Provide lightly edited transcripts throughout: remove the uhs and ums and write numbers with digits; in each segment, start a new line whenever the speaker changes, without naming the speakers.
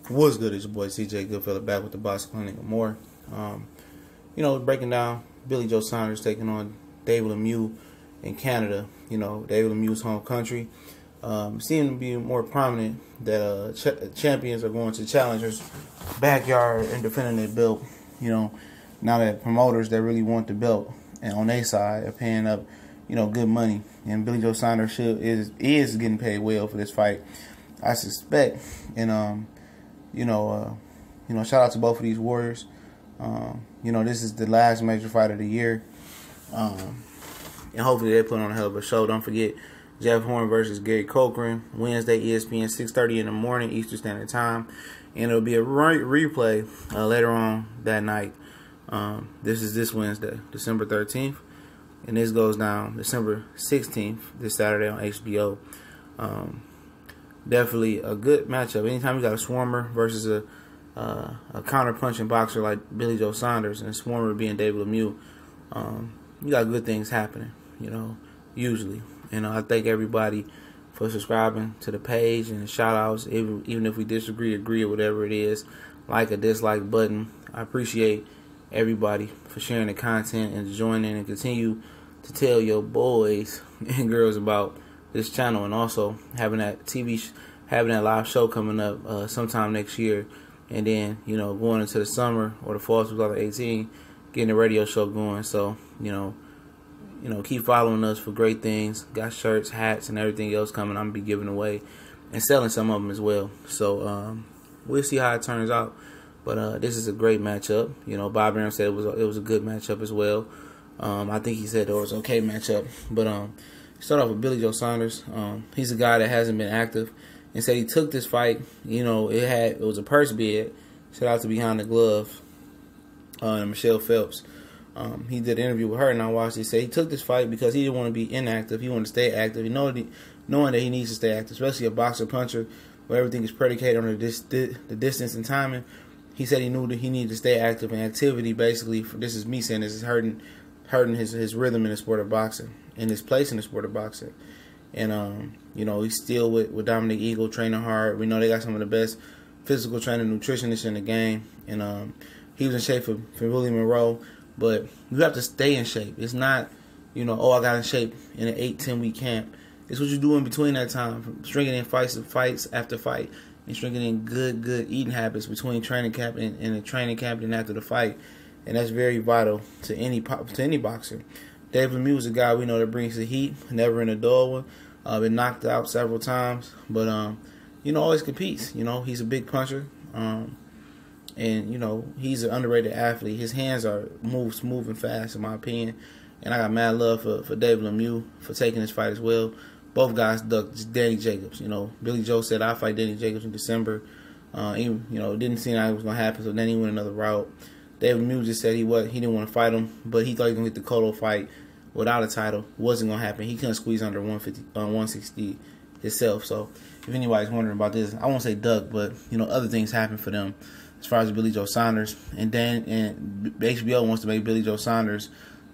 What's good? It's your boy CJ Goodfella back with the Box Clinic and more. Breaking down Billy Joe Saunders taking on David Lemieux in Canada. David Lemieux's home country. Seeming to be more prominent that champions are going to challengers' backyard and defending their belt. Now that promoters that really want the belt and on their side are paying up, good money. And Billy Joe Saunders is getting paid well for this fight, I suspect. And shout out to both of these warriors. This is the last major fight of the year. And hopefully they put on a hell of a show. Don't forget, Jeff Horn versus Gary Cochran, Wednesday, ESPN, 6:30 in the morning, Eastern Standard Time. And it'll be a replay later on that night. This is this Wednesday, December 13th. And this goes down December 16th, this Saturday on HBO. Definitely a good matchup. Anytime you got a swarmer versus a counter-punching boxer like Billy Joe Saunders, and a swarmer being David Lemieux, you got good things happening, usually. I thank everybody for subscribing to the page and the shout-outs, even if we disagree, agree, or whatever it is, like or dislike button. I appreciate everybody for sharing the content and joining and continue to tell your boys and girls about this channel, and also having that having that live show coming up sometime next year, and then going into the summer or the fall of 2018, getting the radio show going. So keep following us for great things. Got shirts, hats, and everything else coming. I'm gonna be giving away and selling some of them as well. So we'll see how it turns out. But this is a great matchup. Bob Arum said it was a good matchup as well. I think he said it was an okay matchup. But start off with Billy Joe Saunders. He's a guy that hasn't been active, and said he took this fight. It was a purse bid. Shout out to Behind the Glove, and Michelle Phelps. He did an interview with her, and I watched it. He said he took this fight because he didn't want to be inactive. He wanted to stay active. Knowing that he needs to stay active, especially a boxer puncher where everything is predicated on the distance and timing. He said he knew that he needed to stay active, and activity basically, this is me saying this, is hurting his rhythm in the sport of boxing and his place in the sport of boxing. And he's still with Dominic Eagle, training hard. We know they got some of the best physical training nutritionists in the game, and he was in shape for Willie Monroe. But you have to stay in shape. It's not, I got in shape in an 8-10 week camp. It's what you do in between that time, from stringing in fights after fight, and stringing in good eating habits between training camp and the training camp and after the fight. And that's very vital to any boxer. David Lemieux is a guy we know that brings the heat, never in a dull one. Been knocked out several times, but always competes. He's a big puncher, and he's an underrated athlete. His hands move smooth and fast, in my opinion. And I got mad love for David Lemieux for taking this fight as well. Both guys ducked Danny Jacobs. Billy Joe said I fight Danny Jacobs in December. It didn't seem like it was gonna happen, so then he went another route. David Lemieux just said he didn't want to fight him, but he thought he was gonna get the Cotto fight without a title. Wasn't gonna happen. He couldn't squeeze under 160 himself. So if anybody's wondering about this, I won't say duck, but other things happen for them as far as Billy Joe Saunders. And HBO wants to make Billy Joe Saunders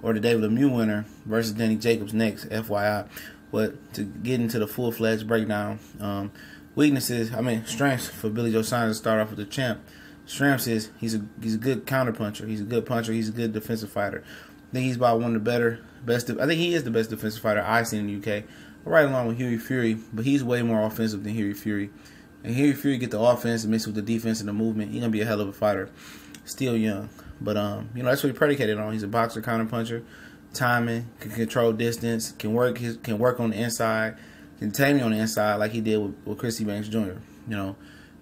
or the David Lemieux winner versus Danny Jacobs next, FYI. But to get into the full-fledged breakdown, strengths for Billy Joe Saunders to start off with the champ. Strengths is he's a good counterpuncher. He's a good puncher. He's a good defensive fighter. I think he's about one of the best. I think he is the best defensive fighter I've seen in the UK. Right along with Hughie Fury, but he's way more offensive than Hughie Fury. And Hughie Fury get the offense and mix with the defense and the movement. He's gonna be a hell of a fighter. Still young, but that's what he predicated on. He's a boxer, counterpuncher, timing, can control distance, can work on the inside, can tame me on the inside like he did with Chrissy Banks Jr.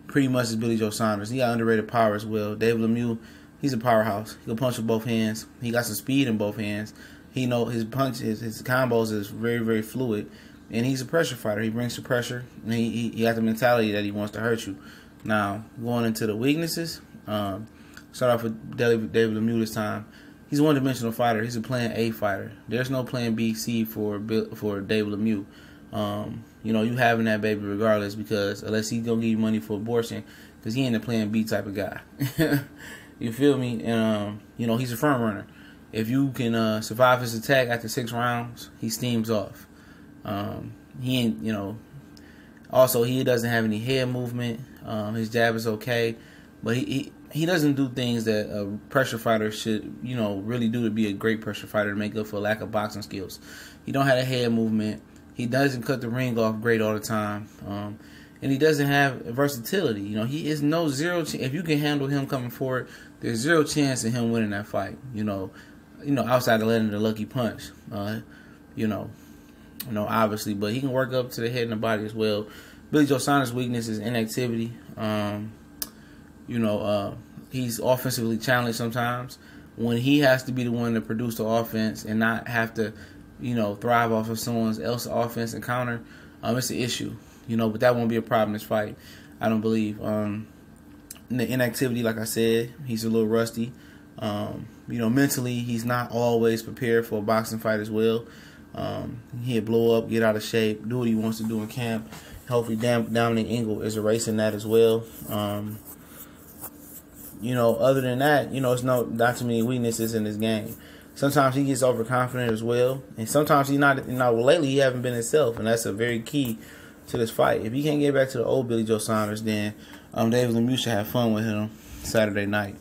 Pretty much is Billy Joe Saunders. He got underrated power as well. David Lemieux, he's a powerhouse. He can punch with both hands. He got some speed in both hands. He his punches, his combos is very, very fluid. And he's a pressure fighter. He brings the pressure, and he got the mentality that he wants to hurt you. Now, going into the weaknesses, start off with David Lemieux this time. He's a one-dimensional fighter. He's a plan A fighter. There's no plan B, C for David Lemieux. You having that baby regardless, because unless he's gonna give you money for abortion, because he ain't a plan B type of guy. You feel me? And he's a front runner. If you can survive his attack after 6 rounds, he steams off. He ain't, also he doesn't have any head movement. His jab is okay, but he doesn't do things that a pressure fighter should, really do to be a great pressure fighter to make up for lack of boxing skills. He don't have a head movement. He doesn't cut the ring off great all the time. And he doesn't have versatility. He is if you can handle him coming forward, there's zero chance of him winning that fight. Outside of letting the lucky punch. Obviously, but he can work up to the head and the body as well. Billy Joe Saunders' weakness is inactivity. He's offensively challenged sometimes. When he has to be the one to produce the offense and not have to, thrive off of someone else's offense and counter, it's an issue. But that won't be a problem in this fight, I don't believe. The inactivity, like I said, he's a little rusty. Mentally, he's not always prepared for a boxing fight as well. He'll blow up, get out of shape, do what he wants to do in camp. Hopefully, Dominic Ingle is erasing that as well. Other than that, it's not too many weaknesses in this game. Sometimes he gets overconfident as well, and sometimes he's not. Lately he haven't been himself, and that's a very key to this fight. If he can't get back to the old Billy Joe Saunders, then David Lemieux should have fun with him Saturday night.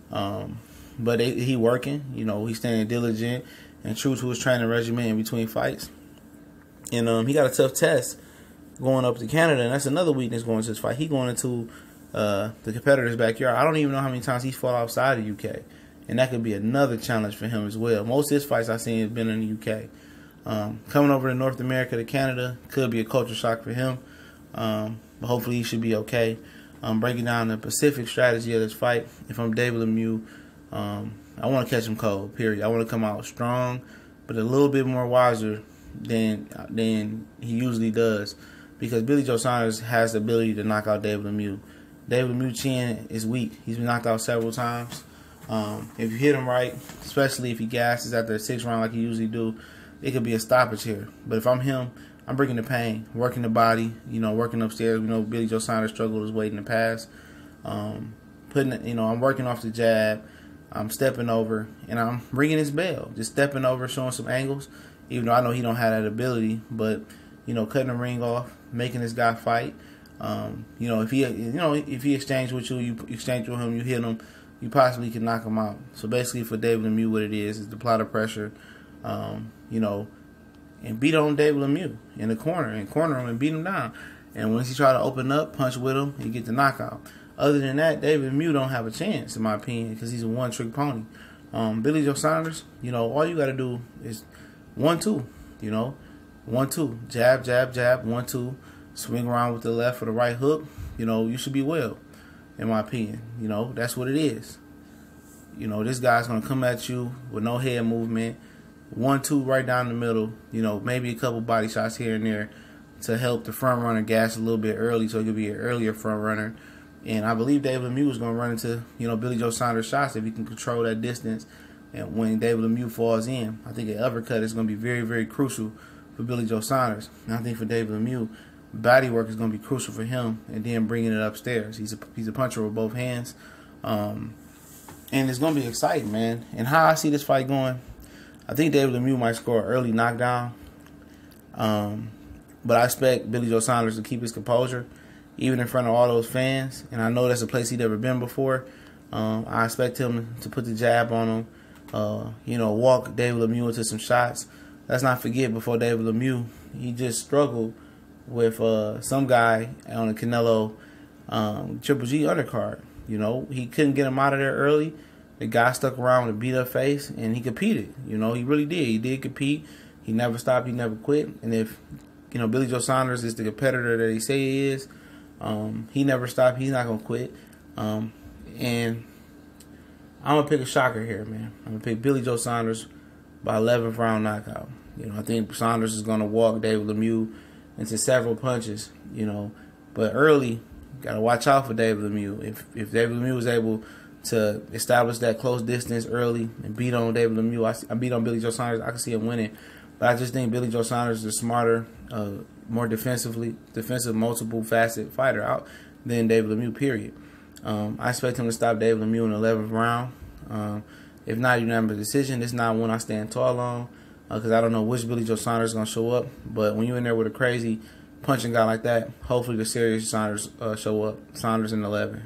But he working, he's staying diligent and true to his training regimen in between fights. And he got a tough test going up to Canada, and that's another weakness going into this fight. He going into the competitor's backyard. I don't even know how many times he's fought outside of the UK, and that could be another challenge for him as well. Most of his fights I've seen have been in the UK. Coming over to North America to Canada could be a culture shock for him, but hopefully he should be okay. Breaking down the Pacific strategy of this fight, if I'm David Lemieux, I want to catch him cold, period. I want to come out strong, but a little bit more wiser than he usually does, because Billy Joe Saunders has the ability to knock out David Lemieux. David Lemieux's chin is weak. He's been knocked out several times. If you hit him right, especially if he gasses after a 6th round like he usually do, it could be a stoppage here. But if I'm him, I'm bringing the pain, working the body, working upstairs. We know Billy Joe Saunders struggled his weight in the past. I'm working off the jab. I'm stepping over, and I'm ringing his bell. Just stepping over, showing some angles, even though I know he don't have that ability. But, cutting the ring off, making this guy fight. If he exchanges with you, you exchange with him, you hit him, you possibly can knock him out. So basically for David Lemieux, what it is the plot of pressure, and beat on David Lemieux in the corner and corner him and beat him down. And once he try to open up, punch with him, he get the knockout. Other than that, David Lemieux don't have a chance, in my opinion, because he's a one-trick pony. Billy Joe Saunders, all you got to do is 1-2, 1-2, jab, jab, jab, 1-2, swing around with the left or the right hook, you should be well, in my opinion. That's what it is. This guy's going to come at you with no head movement, 1-2 right down the middle, maybe a couple body shots here and there to help the front runner gas a little bit early so he could be an earlier front runner. And I believe David Lemieux is going to run into, Billy Joe Saunders' shots if he can control that distance. And when David Lemieux falls in, I think an uppercut is going to be very, very crucial for Billy Joe Saunders. And I think for David Lemieux, body work is going to be crucial for him, and then bringing it upstairs. He's a puncher with both hands. And it's going to be exciting, man. And how I see this fight going, I think David Lemieux might score an early knockdown. But I expect Billy Joe Saunders to keep his composure, even in front of all those fans. And I know that's a place he'd never been before. I expect him to put the jab on him, walk David Lemieux into some shots. Let's not forget, before David Lemieux, he just struggled with some guy on the Canelo Triple G undercard. He couldn't get him out of there early. The guy stuck around with a beat-up face, and he competed. He really did. He did compete. He never stopped. He never quit. And if, Billy Joe Saunders is the competitor that he say he is, he never stopped. He's not going to quit. And I'm going to pick a shocker here, man. I'm going to pick Billy Joe Saunders by 11th round knockout. I think Saunders is going to walk David Lemieux into several punches, But early, got to watch out for David Lemieux. If David Lemieux was able to establish that close distance early and beat on David Lemieux, I beat on Billy Joe Saunders, I can see him winning. But I just think Billy Joe Saunders is a smarter, more defensive, multiple facet fighter out than David Lemieux, period. I expect him to stop David Lemieux in the 11th round. If not unanimous decision, it's not one I stand tall on, because I don't know which Billy Joe Saunders is going to show up. But when you're in there with a crazy punching guy like that. Hopefully the serious Saunders show up. Saunders in 11.